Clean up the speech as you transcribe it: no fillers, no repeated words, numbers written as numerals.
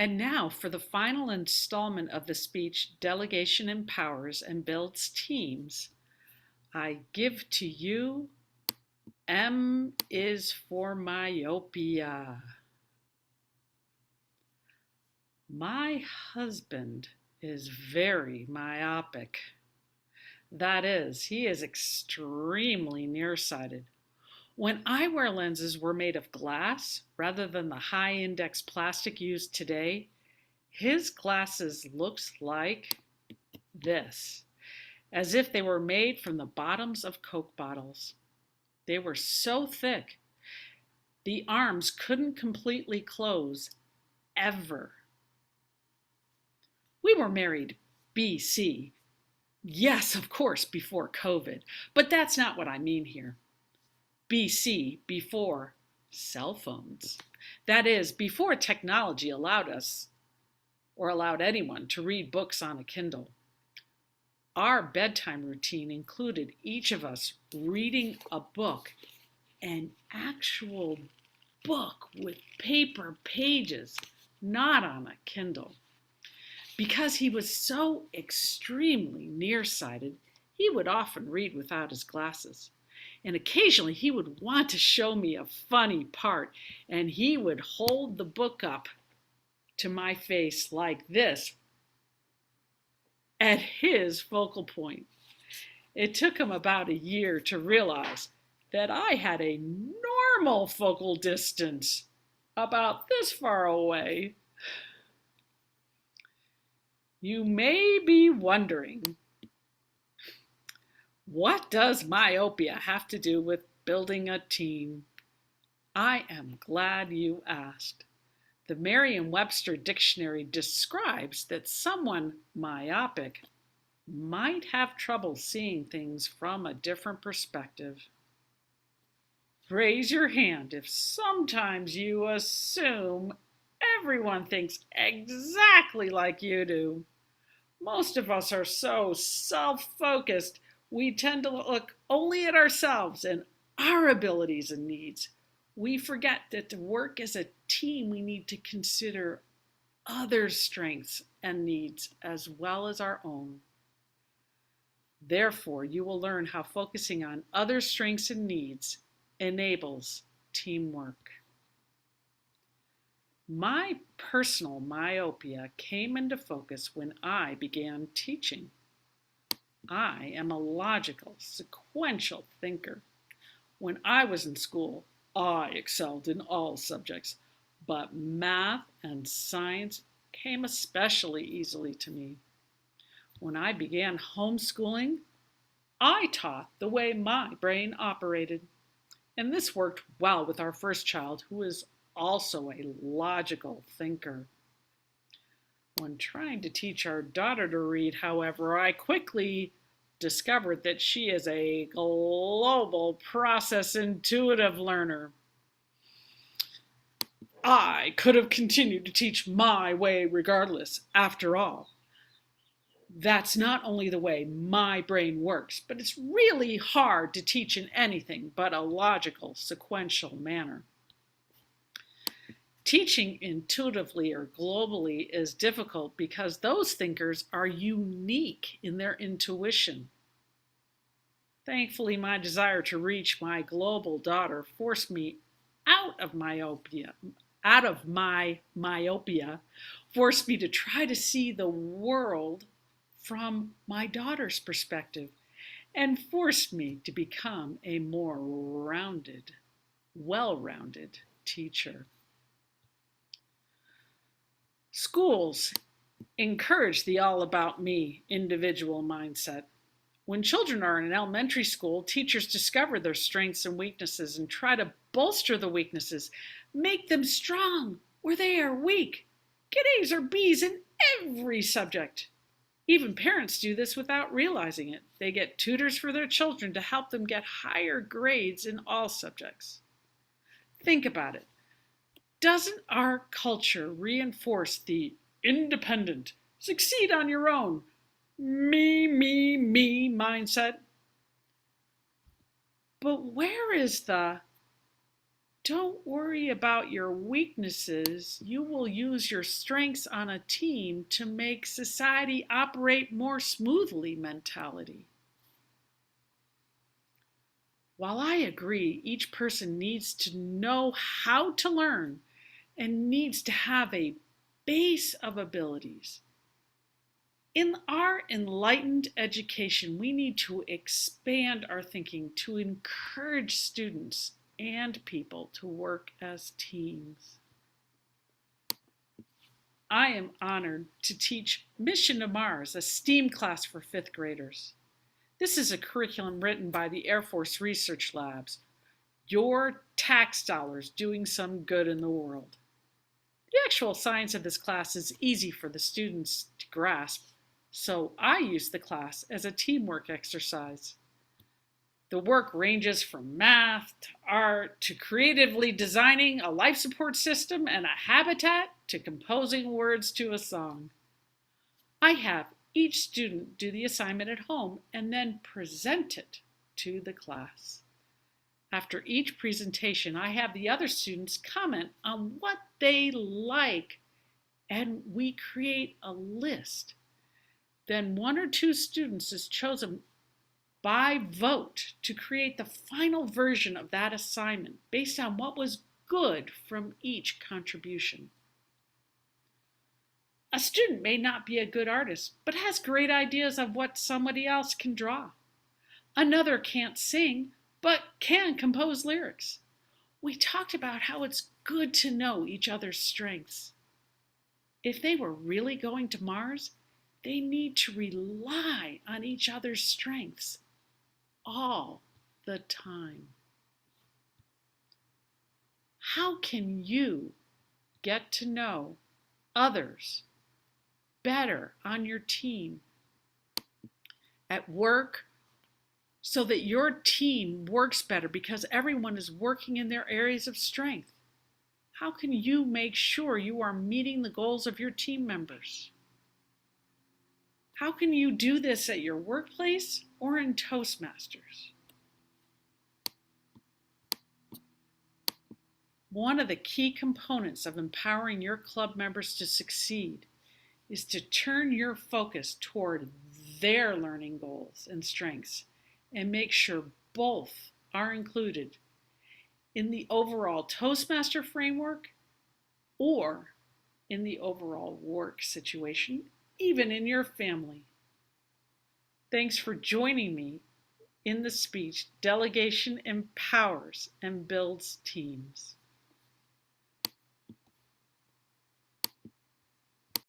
And now for the final installment of the speech, Delegation Empowers and Builds Teams, I give to you M is for myopia. My husband is very myopic. That is, he is extremely nearsighted. When eyewear lenses were made of glass rather than the high-index plastic used today, his glasses looked like this, as if they were made from the bottoms of Coke bottles. They were so thick, the arms couldn't completely close, ever. We were married BC. Yes, of course, before COVID, but that's not what I mean here. BC, before cell phones. That is, before technology allowed us or allowed anyone to read books on a Kindle. Our bedtime routine included each of us reading a book, an actual book with paper pages, not on a Kindle. Because he was so extremely nearsighted, he would often read without his glasses. And occasionally he would want to show me a funny part, and he would hold the book up to my face like this at his focal point. It took him about a year to realize that I had a normal focal distance, about this far away. You may be wondering, what does myopia have to do with building a team? I am glad you asked. The Merriam-Webster dictionary describes that someone myopic might have trouble seeing things from a different perspective. Raise your hand if sometimes you assume everyone thinks exactly like you do. Most of us are so self-focused, we tend to look only at ourselves and our abilities and needs. We forget that to work as a team, we need to consider others' strengths and needs as well as our own. Therefore, you will learn how focusing on others' strengths and needs enables teamwork. My personal myopia came into focus when I began teaching. I am a logical, sequential thinker. When I was in school, I excelled in all subjects, but math and science came especially easily to me. When I began homeschooling, I taught the way my brain operated, and this worked well with our first child, who is also a logical thinker. When trying to teach our daughter to read, however, I quickly discovered that she is a global process intuitive learner. I could have continued to teach my way regardless. After all, that's not only the way my brain works, but it's really hard to teach in anything but a logical, sequential manner. Teaching intuitively or globally is difficult because those thinkers are unique in their intuition. Thankfully, my desire to reach my global daughter forced me out of my myopia, forced me to try to see the world from my daughter's perspective, and forced me to become a more rounded, well-rounded teacher. Schools encourage the all-about-me individual mindset. When children are in elementary school, teachers discover their strengths and weaknesses and try to bolster the weaknesses, make them strong where they are weak. Get A's or B's in every subject. Even parents do this without realizing it. They get tutors for their children to help them get higher grades in all subjects. Think about it. Doesn't our culture reinforce the independent, succeed on your own, me mindset? But where is the Don't worry about your weaknesses. You will use your strengths on a team to make society operate more smoothly mentality. While I agree each person needs to know how to learn and needs to have a base of abilities, in our enlightened education, we need to expand our thinking to encourage students and people to work as teams. I am honored to teach Mission to Mars, a STEAM class for fifth graders. This is a curriculum written by the Air Force Research Labs, your tax dollars doing some good in the world. The actual science of this class is easy for the students to grasp, so I use the class as a teamwork exercise. The work ranges from math to art to creatively designing a life support system and a habitat to composing words to a song. I have each student do the assignment at home and then present it to the class. After each presentation, I have the other students comment on what they like, and we create a list. Then one or two students is chosen by vote to create the final version of that assignment based on what was good from each contribution. A student may not be a good artist, but has great ideas of what somebody else can draw. Another can't sing, but can compose lyrics. We talked about how it's good to know each other's strengths. If they were really going to Mars, they need to rely on each other's strengths all the time. How can you get to know others better on your team, at work, so that your team works better because everyone is working in their areas of strength? How can you make sure you are meeting the goals of your team members? How can you do this at your workplace or in Toastmasters? One of the key components of empowering your club members to succeed is to turn your focus toward their learning goals and strengths and make sure both are included in the overall Toastmaster framework or in the overall work situation, even in your family. Thanks for joining me in the speech, Delegation Empowers and Builds Teams.